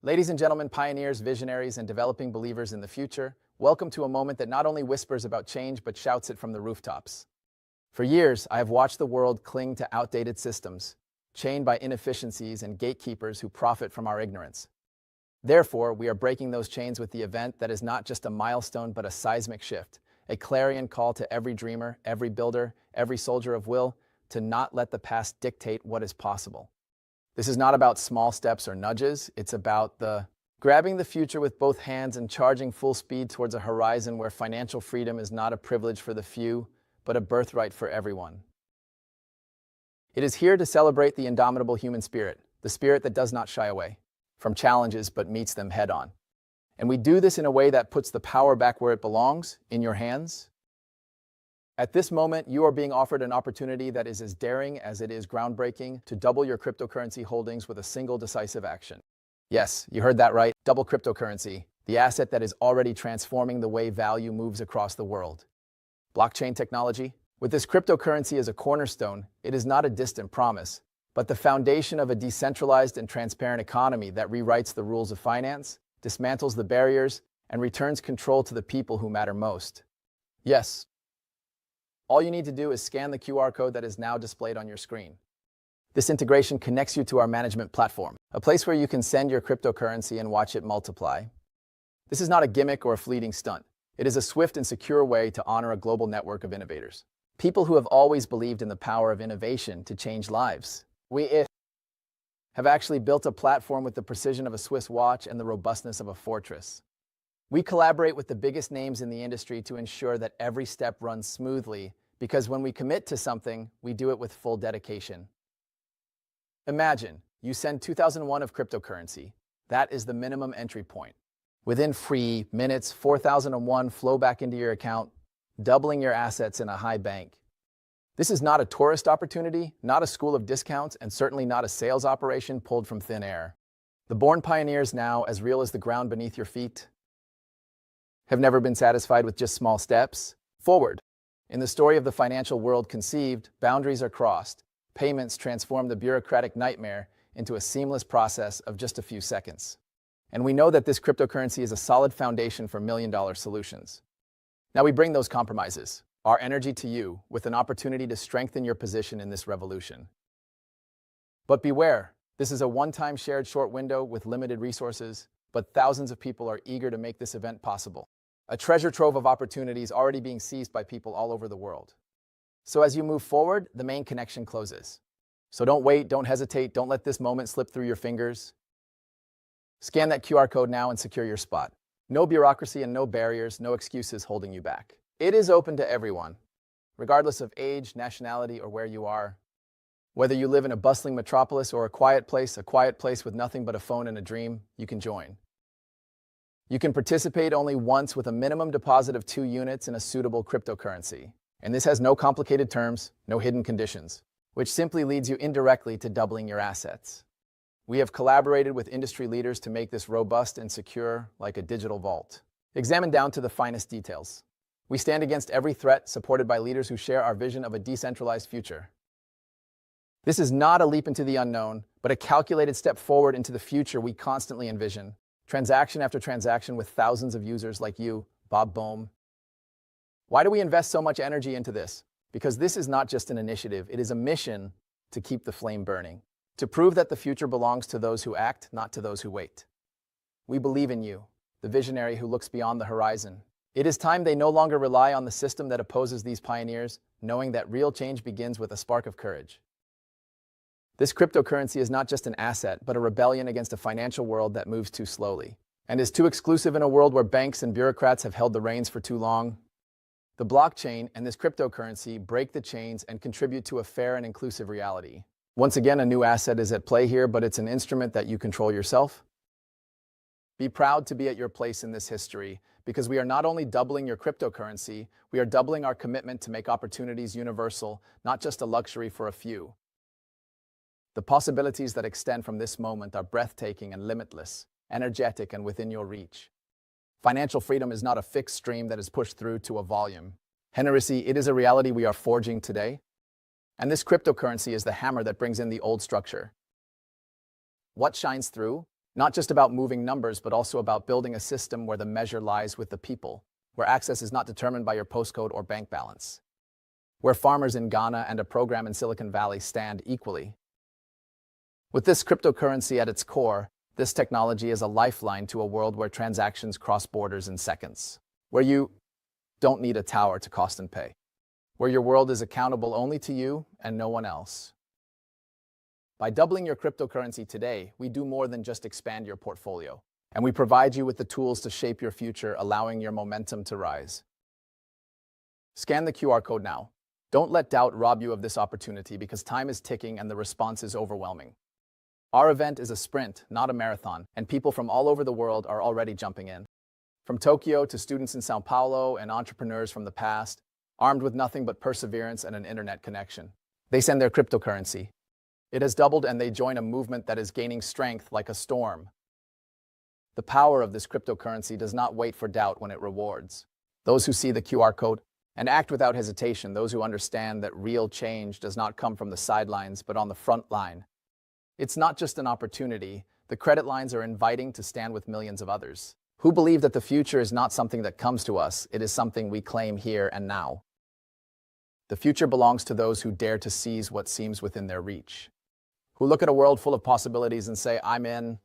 Ladies and gentlemen, pioneers, visionaries, and developing believers in the future, welcome to a moment that not only whispers about change but shouts it from the rooftops. For years, I have watched the world cling to outdated systems, chained by inefficiencies and gatekeepers who profit from our ignorance. Therefore, we are breaking those chains with the event that is not just a milestone but a seismic shift, a clarion call to every dreamer, every builder, every soldier of will to not let the past dictate what is possible. This is not about small steps or nudges, it's about grabbing the future with both hands and charging full speed towards a horizon where financial freedom is not a privilege for the few, but a birthright for everyone. It is here to celebrate the indomitable human spirit, the spirit that does not shy away from challenges but meets them head-on. And we do this in a way that puts the power back where it belongs, in your hands. At this moment, you are being offered an opportunity that is as daring as it is groundbreaking to double your cryptocurrency holdings with a single decisive action. Yes, you heard that right, double cryptocurrency, the asset that is already transforming the way value moves across the world. Blockchain technology? With this cryptocurrency as a cornerstone, it is not a distant promise, but the foundation of a decentralized and transparent economy that rewrites the rules of finance, dismantles the barriers, and returns control to the people who matter most. Yes. All you need to do is scan the QR code that is now displayed on your screen. This integration connects you to our management platform, a place where you can send your cryptocurrency and watch it multiply. This is not a gimmick or a fleeting stunt. It is a swift and secure way to honor a global network of innovators. People who have always believed in the power of innovation to change lives. We have actually built a platform with the precision of a Swiss watch and the robustness of a fortress. We collaborate with the biggest names in the industry to ensure that every step runs smoothly, because when we commit to something, we do it with full dedication. Imagine, you send 2001 of cryptocurrency. That is the minimum entry point. Within free minutes, 4001 flow back into your account, doubling your assets in a high bank. This is not a tourist opportunity, not a school of discounts, and certainly not a sales operation pulled from thin air. The born pioneers now, as real as the ground beneath your feet, have never been satisfied with just small steps. Forward. In the story of the financial world conceived, boundaries are crossed. Payments transform the bureaucratic nightmare into a seamless process of just a few seconds. And we know that this cryptocurrency is a solid foundation for million-dollar solutions. Now we bring those compromises, our energy to you, with an opportunity to strengthen your position in this revolution. But beware, this is a one-time shared short window with limited resources, but thousands of people are eager to make this event possible. A treasure trove of opportunities already being seized by people all over the world. So as you move forward, the main connection closes. So don't wait, don't hesitate, don't let this moment slip through your fingers. Scan that QR code now and secure your spot. No bureaucracy and no barriers, no excuses holding you back. It is open to everyone, regardless of age, nationality, or where you are. Whether you live in a bustling metropolis or a quiet place with nothing but a phone and a dream, you can join. You can participate only once with a minimum deposit of 2 units in a suitable cryptocurrency. And this has no complicated terms, no hidden conditions, which simply leads you indirectly to doubling your assets. We have collaborated with industry leaders to make this robust and secure like a digital vault. Examined down to the finest details. We stand against every threat, supported by leaders who share our vision of a decentralized future. This is not a leap into the unknown, but a calculated step forward into the future we constantly envision. Transaction after transaction with thousands of users like you, Bob Bohm. Why do we invest so much energy into this? Because this is not just an initiative, it is a mission to keep the flame burning. To prove that the future belongs to those who act, not to those who wait. We believe in you, the visionary who looks beyond the horizon. It is time they no longer rely on the system that opposes these pioneers, knowing that real change begins with a spark of courage. This cryptocurrency is not just an asset, but a rebellion against a financial world that moves too slowly, and is too exclusive in a world where banks and bureaucrats have held the reins for too long. The blockchain and this cryptocurrency break the chains and contribute to a fair and inclusive reality. Once again, a new asset is at play here, but it's an instrument that you control yourself. Be proud to be at your place in this history, because we are not only doubling your cryptocurrency, we are doubling our commitment to make opportunities universal, not just a luxury for a few. The possibilities that extend from this moment are breathtaking and limitless, energetic and within your reach. Financial freedom is not a fixed stream that is pushed through to a volume. Heresy, it is a reality we are forging today. And this cryptocurrency is the hammer that brings in the old structure. What shines through? Not just about moving numbers, but also about building a system where the measure lies with the people, where access is not determined by your postcode or bank balance, where farmers in Ghana and a program in Silicon Valley stand equally. With this cryptocurrency at its core, this technology is a lifeline to a world where transactions cross borders in seconds, where you don't need a tower to cost and pay, where your world is accountable only to you and no one else. By doubling your cryptocurrency today, we do more than just expand your portfolio, and we provide you with the tools to shape your future, allowing your momentum to rise. Scan the QR code now. Don't let doubt rob you of this opportunity, because time is ticking and the response is overwhelming. Our event is a sprint, not a marathon, and people from all over the world are already jumping in. From Tokyo to students in Sao Paulo and entrepreneurs from the past, armed with nothing but perseverance and an internet connection. They send their cryptocurrency. It has doubled, and they join a movement that is gaining strength like a storm. The power of this cryptocurrency does not wait for doubt when it rewards those who see the QR code and act without hesitation, those who understand that real change does not come from the sidelines but on the front line. It's not just an opportunity. The credit lines are inviting to stand with millions of others who believe that the future is not something that comes to us, it is something we claim here and now. The future belongs to those who dare to seize what seems within their reach, who look at a world full of possibilities and say, I'm in.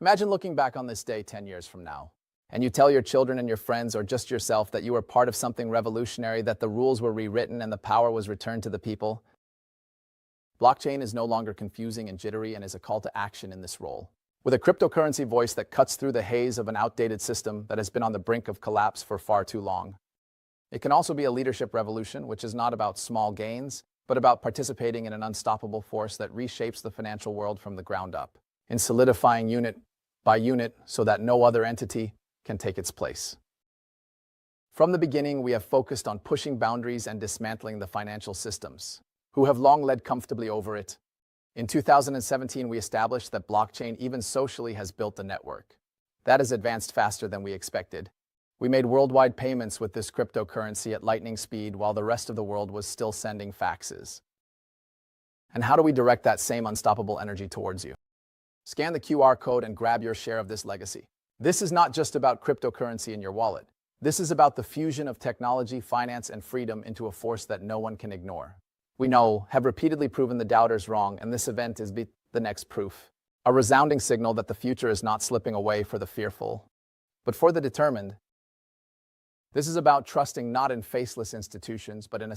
Imagine looking back on this day 10 years from now, and you tell your children and your friends or just yourself that you were part of something revolutionary, that the rules were rewritten and the power was returned to the people. Blockchain is no longer confusing and jittery and is a call to action in this role. With a cryptocurrency voice that cuts through the haze of an outdated system that has been on the brink of collapse for far too long. It can also be a leadership revolution, which is not about small gains, but about participating in an unstoppable force that reshapes the financial world from the ground up, in solidifying unit by unit so that no other entity can take its place. From the beginning, we have focused on pushing boundaries and dismantling the financial systems, who have long led comfortably over it. In 2017, we established that blockchain, even socially, has built a network that has advanced faster than we expected. We made worldwide payments with this cryptocurrency at lightning speed while the rest of the world was still sending faxes. And how do we direct that same unstoppable energy towards you? Scan the QR code and grab your share of this legacy. This is not just about cryptocurrency in your wallet. This is about the fusion of technology, finance, and freedom into a force that no one can ignore. We have repeatedly proven the doubters wrong, and this event is the next proof. A resounding signal that the future is not slipping away for the fearful, but for the determined. This is about trusting not in faceless institutions, but in a